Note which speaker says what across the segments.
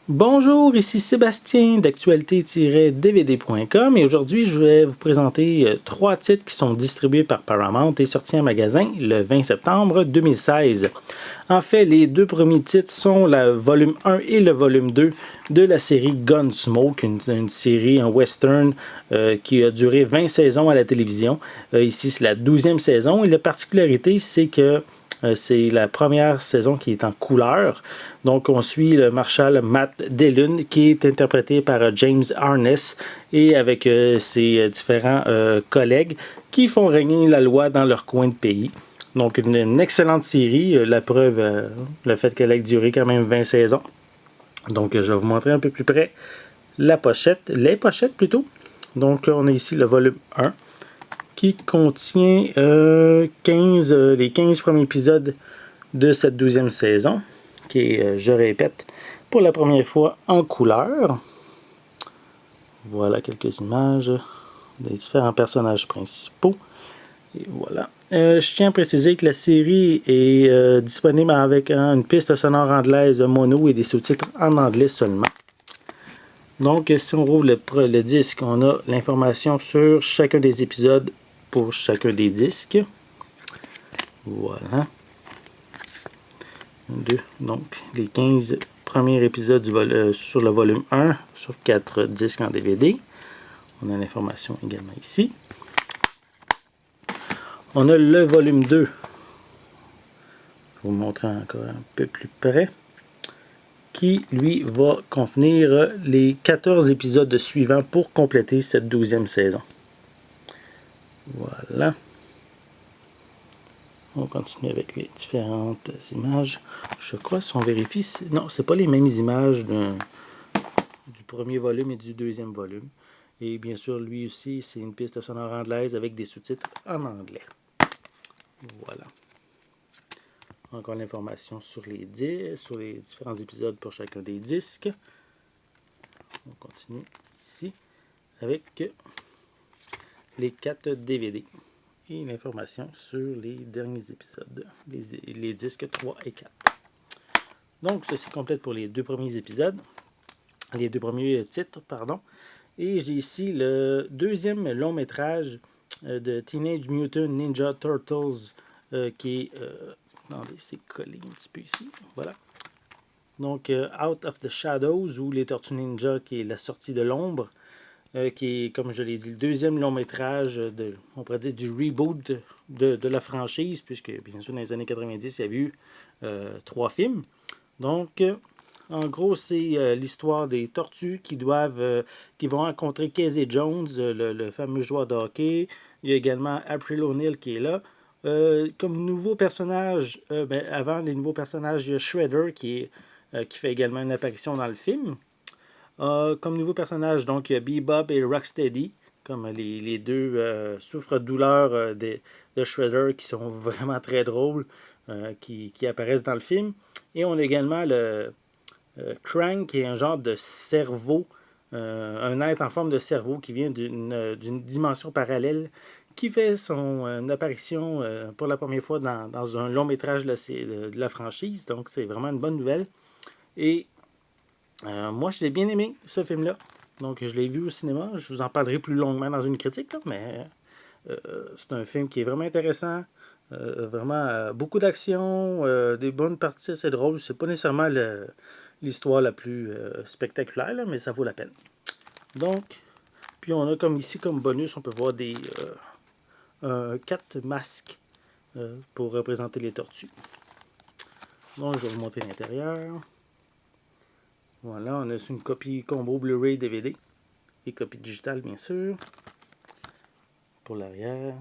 Speaker 1: Bonjour, ici Sébastien d'actualité-dvd.com et aujourd'hui je vais vous présenter 3 titres qui sont distribués par Paramount et sortis en magasin le 20 septembre 2016. En fait, les 2 premiers titres sont le volume 1 et le volume 2 de la série Gunsmoke, une série en western qui a duré 20 saisons à la télévision. Ici, c'est la 12e saison et la particularité, c'est que c'est la première saison qui est en couleur. Donc, on suit le marshal Matt Dillon, qui est interprété par James Arness, et avec ses différents collègues qui font régner la loi dans leur coin de pays. Donc, une excellente série. La preuve, le fait qu'elle ait duré quand même 20 saisons. Donc, je vais vous montrer un peu plus près les pochettes plutôt. Donc, on a ici le volume 1 qui contient les 15 premiers épisodes de cette 12e saison, qui est, je répète, pour la première fois en couleur. Voilà quelques images des différents personnages principaux. Et voilà. Je tiens à préciser que la série est disponible avec une piste sonore anglaise mono et des sous-titres en anglais seulement. Donc, si on rouvre le disque, on a l'information sur chacun des épisodes pour chacun des disques. Voilà. Donc, les 15 premiers épisodes sur le volume 1 sur 4 disques en DVD. On a l'information également ici. On a le volume 2. Je vais vous montrer encore un peu plus près. Qui, lui, va contenir les 14 épisodes suivants pour compléter cette 12e saison. Voilà. On continue avec les différentes images. Je crois, si on vérifie, non, c'est pas les mêmes images du premier volume et du deuxième volume. Et bien sûr, lui aussi, c'est une piste sonore anglaise avec des sous-titres en anglais. Voilà. Encore l'information sur les différents épisodes pour chacun des disques. On continue ici avec les 4 DVD et l'information sur les derniers épisodes, les disques 3 et 4. Donc, ceci complète pour les 2 premiers épisodes, les 2 premiers titres, pardon. Et j'ai ici le deuxième long métrage de Teenage Mutant Ninja Turtles qui est... attendez, c'est collé un petit peu ici. Voilà. Donc, Out of the Shadows, ou Les Tortues Ninja, qui est la sortie de l'ombre, qui est, comme je l'ai dit, le deuxième long métrage on pourrait dire, du reboot de la franchise, puisque, bien sûr, dans les années 90, il y a eu 3 films. Donc, en gros, c'est l'histoire des tortues qui vont rencontrer Casey Jones, le fameux joueur de hockey. Il y a également April O'Neil qui est là. Comme nouveau personnage, avant les nouveaux personnages, il y a Shredder qui fait également une apparition dans le film. Comme nouveau personnage, donc, il y a Bebop et Rocksteady, comme les deux souffre-douleurs de Shredder qui sont vraiment très drôles, qui apparaissent dans le film. Et on a également le Krang, qui est un genre de cerveau, un être en forme de cerveau qui vient d'une dimension parallèle, qui fait son apparition pour la première fois dans un long métrage de la franchise. Donc, c'est vraiment une bonne nouvelle. Et moi, je l'ai bien aimé, ce film-là. Donc, je l'ai vu au cinéma. Je vous en parlerai plus longuement dans une critique, là, mais c'est un film qui est vraiment intéressant. Vraiment beaucoup d'action, des bonnes parties assez drôles. C'est pas nécessairement l'histoire la plus spectaculaire, là, mais ça vaut la peine. Donc, puis on a comme ici, comme bonus, on peut voir des 4 masques pour représenter les tortues. Donc, je vais vous montrer l'intérieur. Voilà, on a une copie combo Blu-ray DVD et copie digitale, bien sûr, pour l'arrière.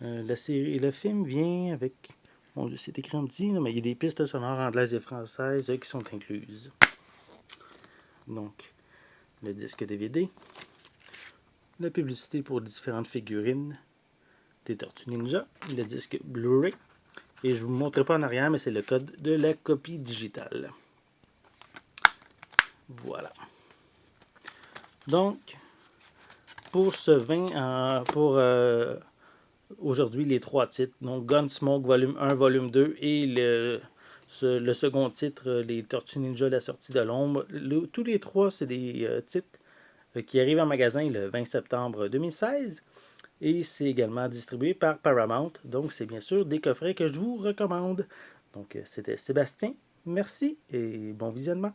Speaker 1: Le film vient avec... Bon, c'est écrit en petit, mais il y a des pistes sonores anglaises et françaises qui sont incluses. Donc, le disque DVD, la publicité pour différentes figurines des Tortues Ninja, le disque Blu-ray, et je ne vous montrerai pas en arrière, mais c'est le code de la copie digitale. Voilà. Donc, pour aujourd'hui, les 3 titres, donc Gunsmoke, volume 1, volume 2, et Le second titre, les Tortues Ninja, la sortie de l'ombre. Tous les trois, c'est des titres qui arrivent en magasin le 20 septembre 2016. Et c'est également distribué par Paramount. Donc, c'est bien sûr des coffrets que je vous recommande. Donc, c'était Sébastien. Merci et bon visionnement.